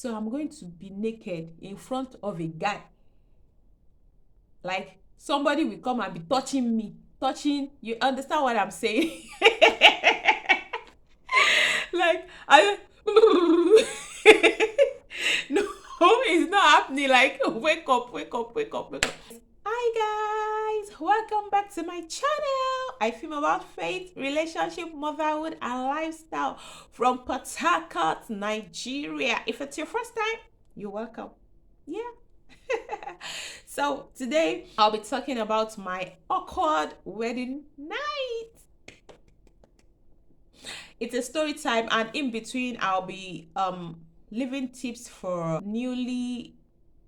So I'm going to be naked in front of a guy. Like somebody will come and be touching me, touching, you understand what I'm saying? Like I no, it's not happening. Like wake up, wake up, wake up, wake up. Hi guys, welcome back to my channel. I film about faith, relationship, motherhood, and lifestyle from Port Harcourt, Nigeria. If it's your first time, you're welcome. Yeah. So today I'll be talking about my awkward wedding night. It's a story time, and in between I'll be leaving tips for newly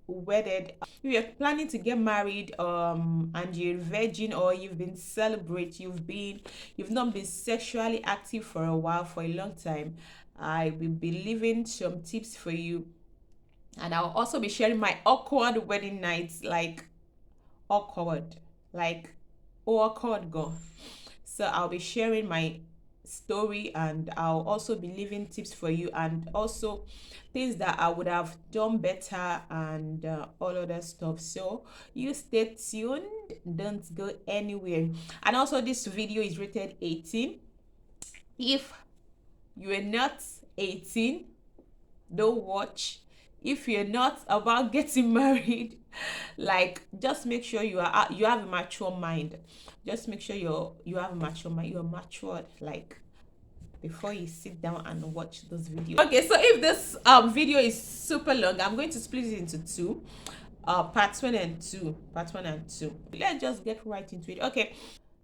wedded. If you're planning to get married and you're a virgin, or you've been celibate, you've not been sexually active for a while, for a long time, I will be leaving some tips for you. And I'll also be sharing my awkward wedding nights, like awkward, like awkward go. So I'll be sharing my story, and I'll also be leaving tips for you, and also things that I would have done better, and all other stuff. So you stay tuned, don't go anywhere. And also this video is rated 18. If you are not 18, don't watch. If you're not about getting married, like just make sure you have a mature mind. Just make sure you have a mature mind, you're matured, like before you sit down and watch this video. Okay, so if this video is super long, I'm going to split it into two, part one and two. Let's just get right into it. Okay,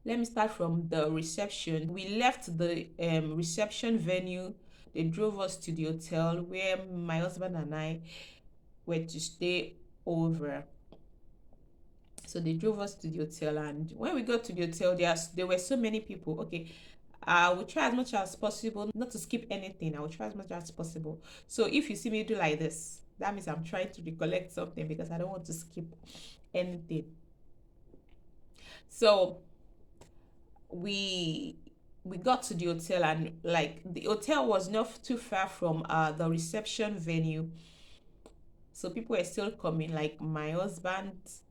let me start from the reception. We left the reception venue. They drove us to the hotel where my husband and I were to stay over. So they drove us to the hotel, and when we got to the hotel, there were so many people. Okay, I will try as much as possible not to skip anything. I will try as much as possible. So if you see me do like this, that means I'm trying to recollect something, because I don't want to skip anything. So we got to the hotel, and like the hotel was not too far from the reception venue. So people were still coming, like my husband's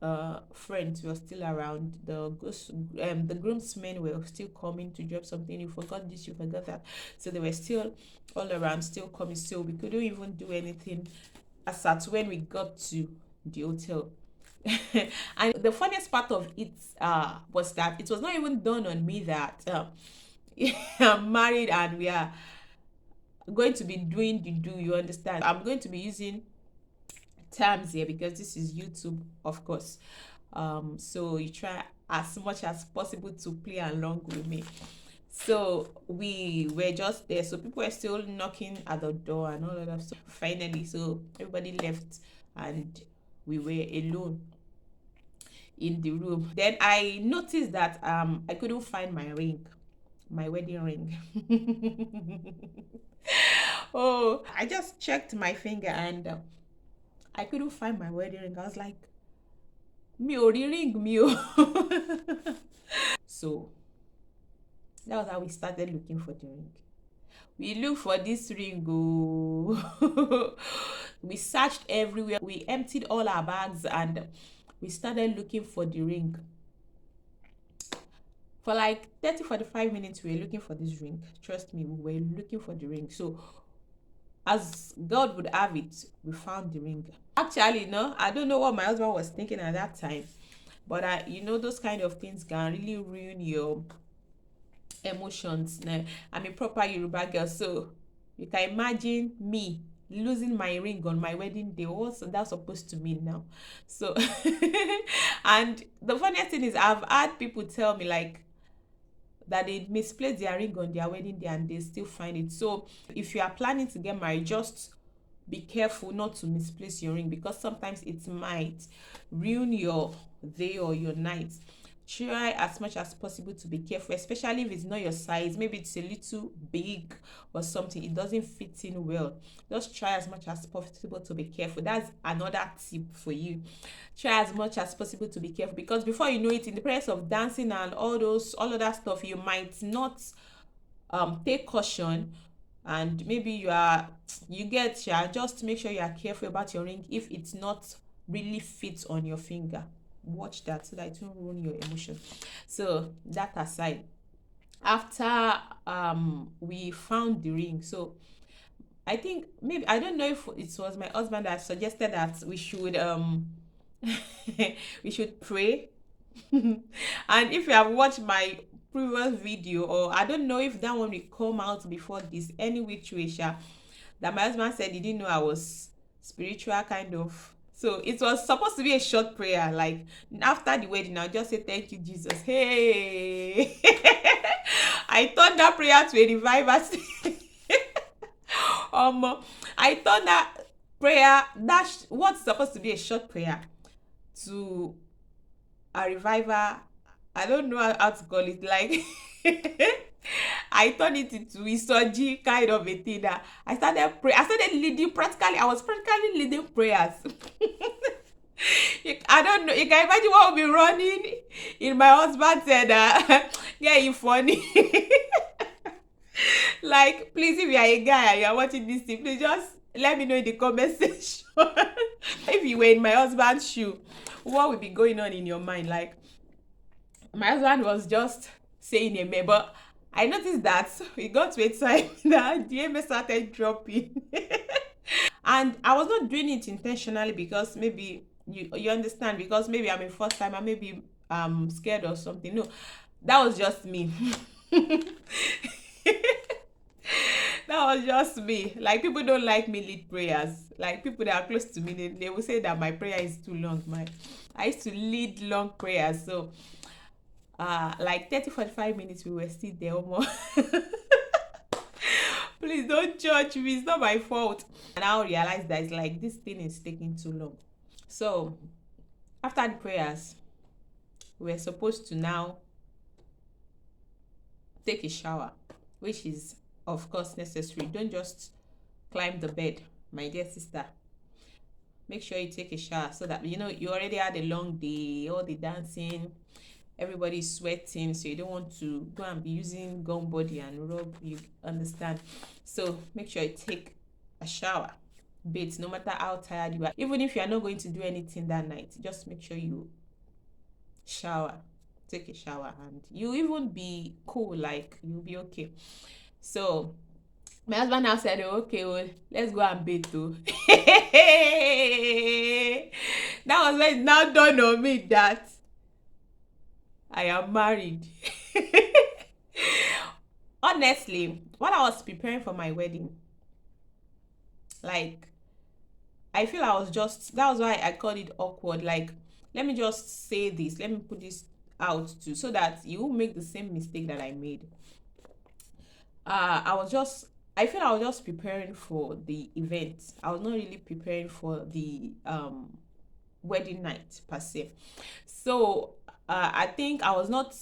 friends were still around. The groomsmen were still coming to drop something. You forgot this, you forgot that. So they were still all around, still coming. So we couldn't even do anything as at when we got to the hotel. And the funniest part of it was that it was not even done on me that I'm married and we are going to be doing the do, you understand? I'm going to be using terms here because this is YouTube, of course. So you try as much as possible to play along with me. So we were just there, so people were still knocking at the door and all of that stuff. Finally, so everybody left and we were alone in the room. Then I noticed that I couldn't find my ring, my wedding ring. Oh, I just checked my finger, and I couldn't find my wedding ring. I was like, me ò rí ring mi o. So that was how we started looking for the ring. We looked for this ring. Oh. We searched everywhere. We emptied all our bags, and we started looking for the ring. For like 30-45 minutes, we were looking for this ring. Trust me, we were looking for the ring. So as God would have it, we found the ring. Actually, no, I don't know what my husband was thinking at that time, but those kind of things can really ruin your emotions. I'm a proper Yoruba girl, so you can imagine me losing my ring on my wedding day. What's that supposed to mean now? So and the funniest thing is, I've had people tell me like that they misplaced their ring on their wedding day and they still find it. So if you are planning to get married, just be careful not to misplace your ring, because sometimes it might ruin your day or your night. Try as much as possible to be careful, especially if it's not your size. Maybe it's a little big or something, it doesn't fit in well. Just try as much as possible to be careful. That's another tip for you. Try as much as possible to be careful, because before you know it, in the process of dancing and all of that stuff, you might not take caution and maybe you get, yeah, just make sure you are careful about your ring. If it's not really fit on your finger, watch that so that it won't ruin your emotion. So that aside, after we found the ring, so I think, maybe, I don't know if it was my husband that suggested that we should we should pray. And if you have watched my previous video, or I don't know if that one will come out before this, any which way, sha, that my husband said he didn't know I was spiritual, kind of. So it was supposed to be a short prayer, like after the wedding I'll just say thank you Jesus, hey. I turned that prayer to a revival. I thought that prayer, that's what's supposed to be a short prayer, to a revival. I don't know how to call it, like I turned it into isoji kind of a thing. That I started leading, practically I was practically leading prayers. I don't know, you can imagine what will be running in my husband's head. Yeah, you funny. Like, please, if you are a guy and you are watching this thing, please just let me know in the comment section. If you were in my husband's shoe, what would be going on in your mind? Like, my husband was just saying amen, but I noticed that we got to a time that the amen started dropping. And I was not doing it intentionally, because maybe you understand, because maybe I'm a first time, and maybe I'm scared or something. No, that was just me. That was just me. Like, people don't like me lead prayers. Like, people that are close to me, they will say that my prayer is too long. I used to lead long prayers. So like 30-45 minutes we were still there almost. Please don't judge me, it's not my fault. And I realized that it's like, this thing is taking too long. So after the prayers, we were supposed to now take a shower, which is of course necessary. Don't just climb the bed, my dear sister. Make sure you take a shower, so that you already had a long day, all the dancing, everybody's sweating, so you don't want to go and be using gum body and rub, you understand. So make sure you take a shower, bathe, no matter how tired you are. Even if you are not going to do anything that night, just make sure you shower, take a shower, and you even be cool, like you'll be okay. So my husband now said, oh, okay, well, let's go and bathe too. That was when it now dawned on me that I am married. Honestly, while I was preparing for my wedding, like, I feel I was just, that was why I called it awkward. Like, let me just say this, let me put this out too, so that you won't make the same mistake that I made. I feel I was just preparing for the event. I was not really preparing for the wedding night per se. So I think I was not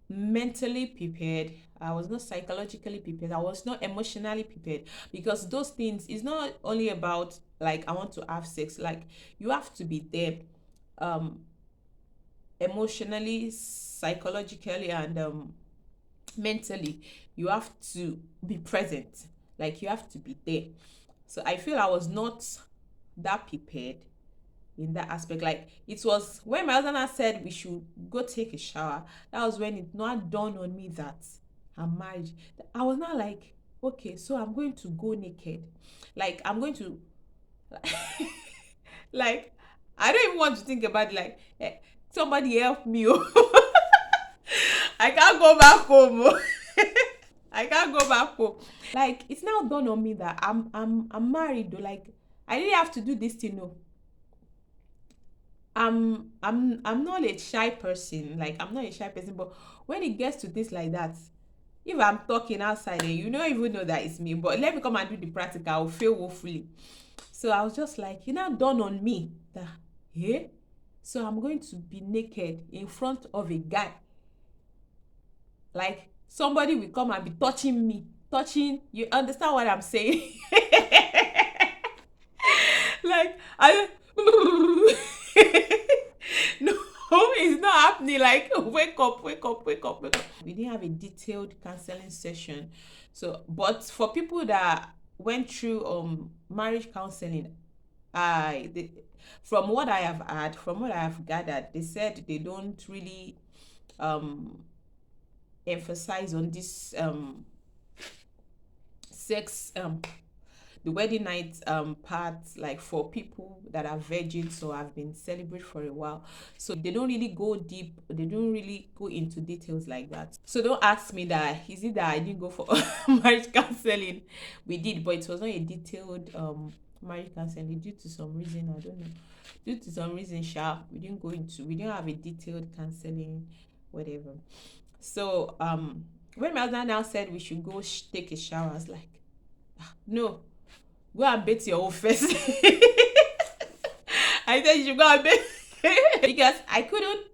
mentally prepared. I was not psychologically prepared. I was not emotionally prepared, because those things is not only about, like, I want to have sex. Like, you have to be there, um emotionally, psychologically, and mentally. You have to be present, like, you have to be there. So I feel I was not that prepared in that aspect. Like, it was when my husband had said we should go take a shower, that was when it not dawned on me that I'm married. I was not like, okay, so I'm going to go naked, like I'm going to like, I don't even want to think about it, like, somebody help me. Oh. I can't go back home. Oh. I can't go back home. Like, it's now dawned on me that I'm married though. Like, I didn't have to do this thing. No, I'm not a shy person. Like, I'm not a shy person, but when it gets to things like that, if I'm talking outside and you don't even know that it's me, but let me come and do the practical, I'll fail woefully. So I was just like, now dawned on me that, hey, so I'm going to be naked in front of a guy. Like, somebody will come and be touching me, touching, you understand what I'm saying? Like, I no, it's not happening. Like, wake up, wake up, wake up, wake up. We didn't have a detailed counseling session. So, but for people that went through marriage counseling, from what I have heard, from what I have gathered, they said they don't really um emphasize on this sex the wedding night part, like for people that are virgins or have been celibate for a while. So they don't really go deep, they don't really go into details like that. So don't ask me that is it that I didn't go for marriage counseling. We did, but it was not a detailed marriage counseling due to some reason. I don't know, due to some reason sharp, we didn't have a detailed counseling, whatever. So when my husband now said we should go take a shower, I was like, no, go and bathe your own face. I said you should go and bathe because I couldn't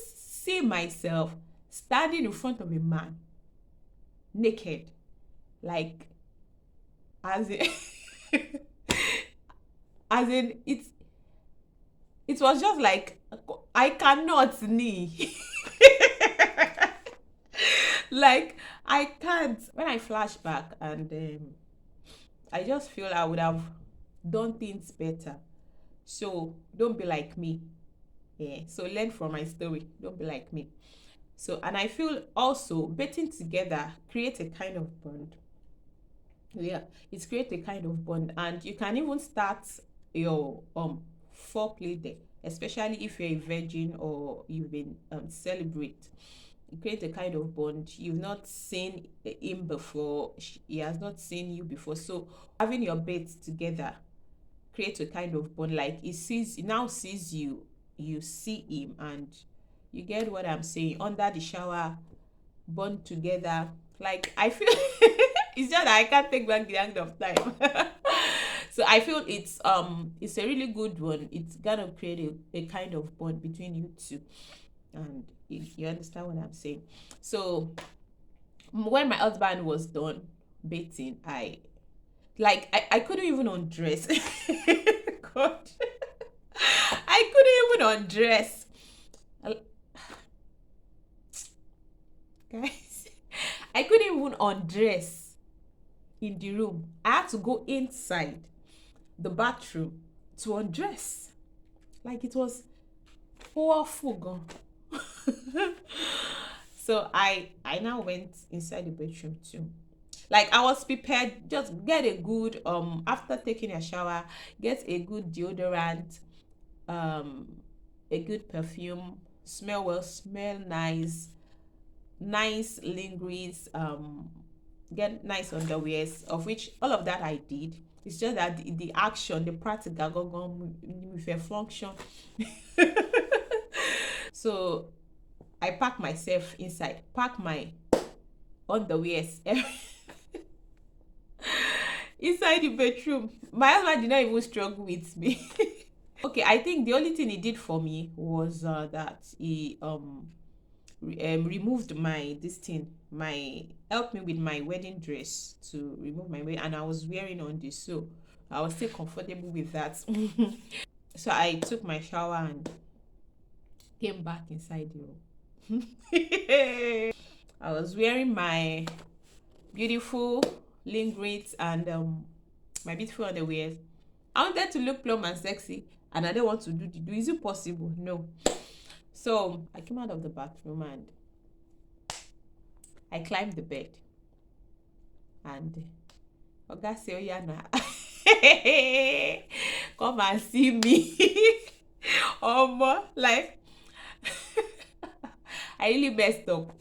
see myself standing in front of a man naked, like as in as in it was just like I cannot knee. Like I can't. When I flash back, and I just feel I would have done things better. So don't be like me. Yeah. So learn from my story. Don't be like me. So, and I feel also betting together create a kind of bond. Yeah, it creates a kind of bond, and you can even start your foreplay there, especially if you're a virgin or you've been celebrate. It creates a kind of bond. You've not seen him before, he has not seen you before, so having your bed together creates a kind of bond. Like he now sees you, you see him, and you get what I'm saying. Under the shower, bond together. Like I feel it's just that I can't take back the end of time. So I feel it's a really good one. It's gonna create a kind of bond between you two, and you understand what I'm saying. So when my husband was done bathing, I couldn't even undress. God, I couldn't even undress. Guys, I couldn't even undress in the room. I had to go inside the bathroom to undress. Like it was powerful gone. So I now went inside the bedroom too. Like I was prepared, just get a good after taking a shower, get a good deodorant, um a good perfume, smell well, smell nice, nice lingeries, get nice underwears, of which all of that I did. It's just that the action, the practical go go with a function. So I pack myself inside, pack my underwears inside the bedroom. My husband did not even struggle with me. Okay, I think the only thing he did for me was that he removed my this thing, my helped me with my wedding dress to remove my weight, and I was wearing on this, so I was still comfortable with that. So I took my shower and came back inside the room. I was wearing my beautiful lingeries and my beautiful underwear. I wanted to look plump and sexy, and I don't want to do. Is it possible? No. So I came out of the bathroom and I climbed the bed, and Oga say, "Oh yeah, now come and see me." Like I really messed up.